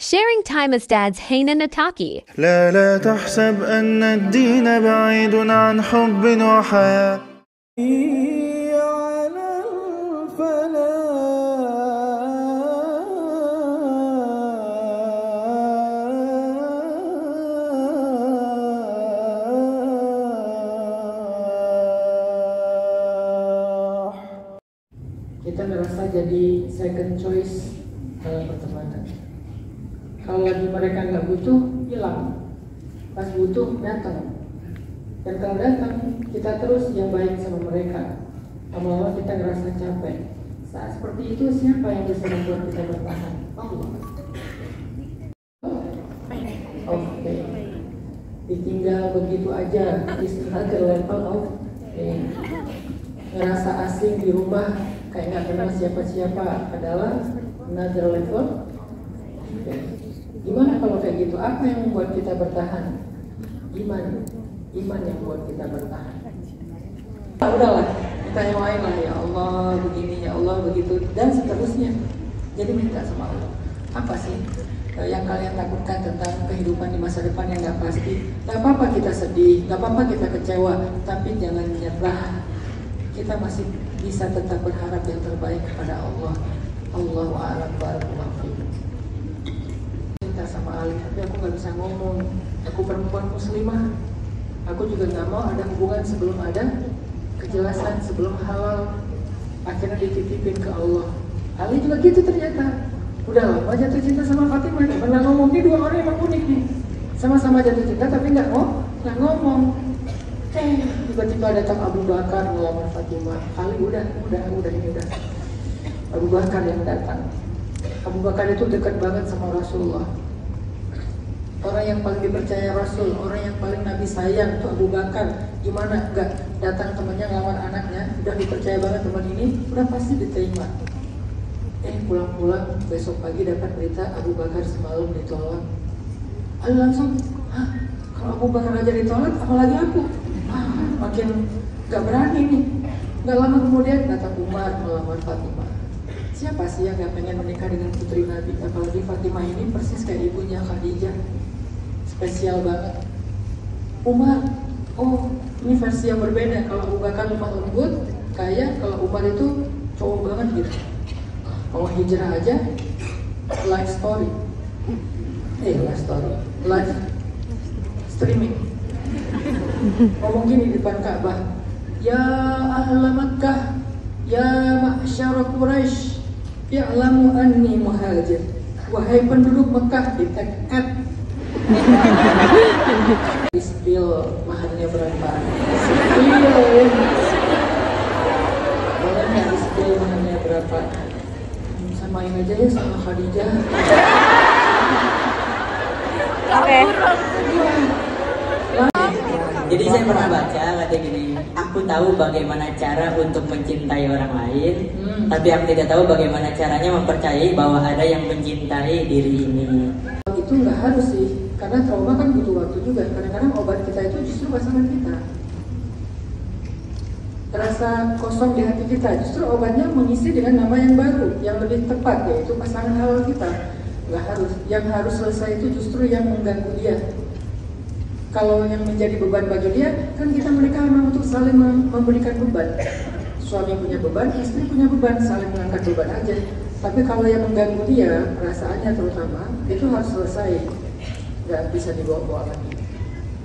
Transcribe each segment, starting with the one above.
Sharing time as Dad's Haina Nataki. لا تحسب أن الدين بعيد عن حب وحياة. Kita ngerasa jadi second choice dalam pertemanan. Kalau lagi mereka nggak butuh, hilang. Pas butuh, datang. Dan kalau datang, kita terus yang baik sama mereka. Lama-lama kita ngerasa capek. Saat seperti itu, siapa yang bisa membuat kita bertahan? Allah. Oke. Ditinggal begitu aja, istilah ke level of ngerasa asing di rumah, kayak nggak kenal siapa-siapa adalah another level. Gimana kalau kayak gitu? Apa yang membuat kita bertahan? Iman yang membuat kita bertahan. Udahlah, kita yang lain lah, ya Allah begini, ya Allah begitu, dan seterusnya. Jadi minta sama Allah, apa sih yang kalian takutkan tentang kehidupan di masa depan yang nggak pasti? Gak apa-apa kita sedih, gak apa-apa kita kecewa, tapi jangan menyerah. Kita masih bisa tetap berharap yang terbaik kepada Allah. Allahu a'lam barakallahu fiikum. Cinta sama Ali, tapi aku nggak bisa ngomong. Aku perempuan muslimah. Aku juga nggak mau ada hubungan sebelum ada kejelasan, sebelum halal. Akhirnya dititipin ke Allah. Ali juga gitu ternyata. Udah lama jatuh cinta sama Fatimah. Nggak pernah ngomong. Ini dua orang emang unik nih. Sama-sama jatuh cinta tapi nggak ngomong. Tiba-tiba datang Abu Bakar melamar Fatimah. Ali udah. Abu Bakar yang datang. Abu Bakar itu dekat banget sama Rasulullah. Orang yang paling dipercaya Rasul, orang yang paling Nabi sayang itu Abu Bakar. Gimana enggak datang temannya ngelamar anaknya, udah dipercaya banget teman ini, udah pasti diterima. Pulang-pulang besok pagi dapat berita Abu Bakar semalam ditolak. Ali langsung, kalau Abu Bakar aja ditolak, apalagi aku? Makin gak berani nih. Gak lama kemudian datang Umar melamar Fatimah. Siapa sih yang gak pengen menikah dengan putri Nabi? Apalagi Fatimah ini persis kayak ibunya Khadijah. Spesial banget. Umar, ini versi yang berbeda. Kalau Abu Bakar lemah lembut, kayak kalau Umar itu cowok banget gitu. Kalau hijrah aja, live story. Live streaming. Ngomong gini di depan Ka'bah, ya ahla Makkah, ya ma'syara Quraisy, ya'lamu anni muhajir. Wahai penduduk Mekah, ditekat. Spill maharnya berapa? Boleh nggak spill maharnya berapa? Samain aja ya sama Khadijah. Oke. Jadi saya pernah baca kata gini, aku tahu bagaimana cara untuk mencintai orang lain, tapi aku tidak tahu bagaimana caranya mempercayai bahwa ada yang mencintai diri ini. Itu nggak harus sih, karena trauma kan butuh waktu juga. Kadang-kadang obat kita itu justru pasangan kita. Rasa kosong di hati kita, justru obatnya mengisi dengan nama yang baru, yang lebih tepat, yaitu pasangan halal kita. Nggak harus, yang harus selesai itu justru yang mengganggu dia. Kalau yang menjadi beban bagi dia, kan kita menikah memang untuk saling memberikan beban. Suami punya beban, istri punya beban, saling mengangkat beban aja. Tapi kalau yang mengganggu dia, perasaannya terutama, itu harus selesai. Nggak bisa dibawa-bawa lagi.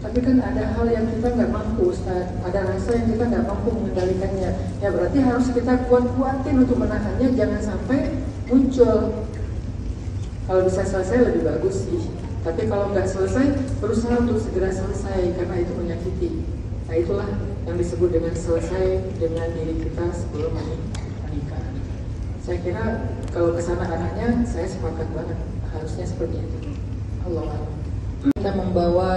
Tapi kan ada hal yang kita nggak mampu, Ustaz. Ada rasa yang kita nggak mampu mengendalikannya. Ya berarti harus kita kuat-kuatin untuk menahannya, jangan sampai muncul. Kalau bisa selesai lebih bagus sih. Tapi kalau nggak selesai, berusaha untuk segera selesai, karena itu menyakiti. Nah itulah yang disebut dengan selesai dengan diri kita sebelum menikah. Saya kira kalau kesana arahnya, saya sepakat banget. Harusnya seperti itu. Allah. Kita membawa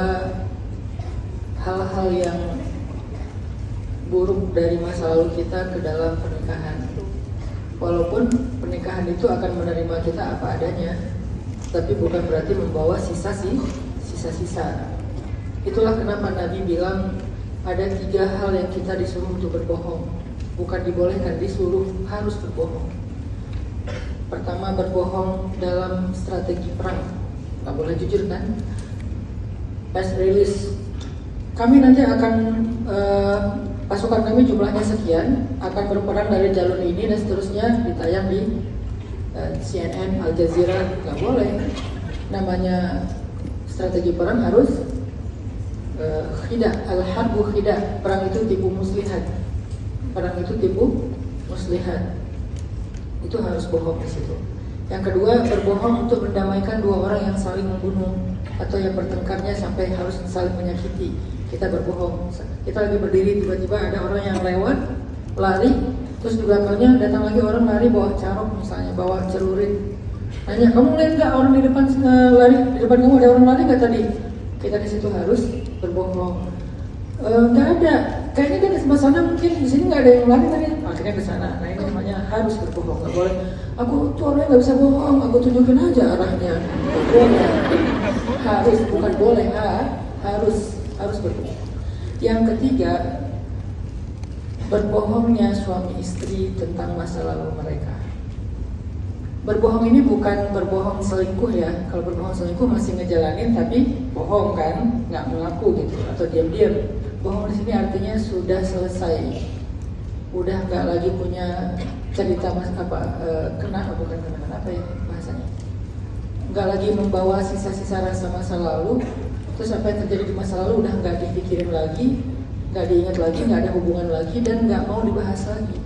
hal-hal yang buruk dari masa lalu kita ke dalam pernikahan. Walaupun pernikahan itu akan menerima kita apa adanya, tapi bukan berarti membawa sisa-sisa. Itulah kenapa Nabi bilang ada 3 hal yang kita disuruh untuk berbohong. Bukan dibolehkan, disuruh harus berbohong. Pertama, berbohong dalam strategi perang. nggak boleh jujur kan. Press release, kami nanti akan pasukan kami jumlahnya sekian, akan berperang dari jalur ini dan seterusnya, ditayang di CNN, Al Jazeera. Nggak boleh. Namanya strategi perang harus khidah, al-harbu khidah. Perang itu tipu muslihat. Perang itu tipu muslihat. Itu harus bohong di situ. Yang kedua, berbohong untuk mendamaikan dua orang yang saling membunuh atau yang bertengkarnya sampai harus saling menyakiti. Kita berbohong. Kita lagi berdiri, tiba-tiba ada orang yang lewat, lari, terus di belakangnya datang lagi orang lari bawa carok misalnya, bawa celurit. Nanya, kamu lihat nggak orang di depan lari? Di depan kamu ada orang lari nggak tadi? Kita di situ harus berbohong. Nggak ada. Kayaknya dia di sebelah sana, mungkin di sini nggak ada yang lari tadi. Akhirnya ke sana. Nah ini namanya harus berbohong. Nggak boleh. Aku tuh orangnya nggak bisa bohong. Aku tunjukin aja arahnya. Boleh. Harus, bukan boleh. Harus berbohong. Yang ketiga, berbohongnya suami istri tentang masa lalu mereka. Berbohong ini bukan berbohong selingkuh ya. Kalau berbohong selingkuh masih ngejalanin tapi bohong kan, nggak mengaku gitu atau diam-diam. Bohong di sini artinya sudah selesai, udah nggak lagi punya cerita bukan kenangan apa ya bahasanya, nggak lagi membawa sisa-sisa rasa masa lalu. Terus apa yang terjadi di masa lalu udah nggak dipikirin lagi, nggak diingat lagi, nggak ada hubungan lagi dan nggak mau dibahas lagi.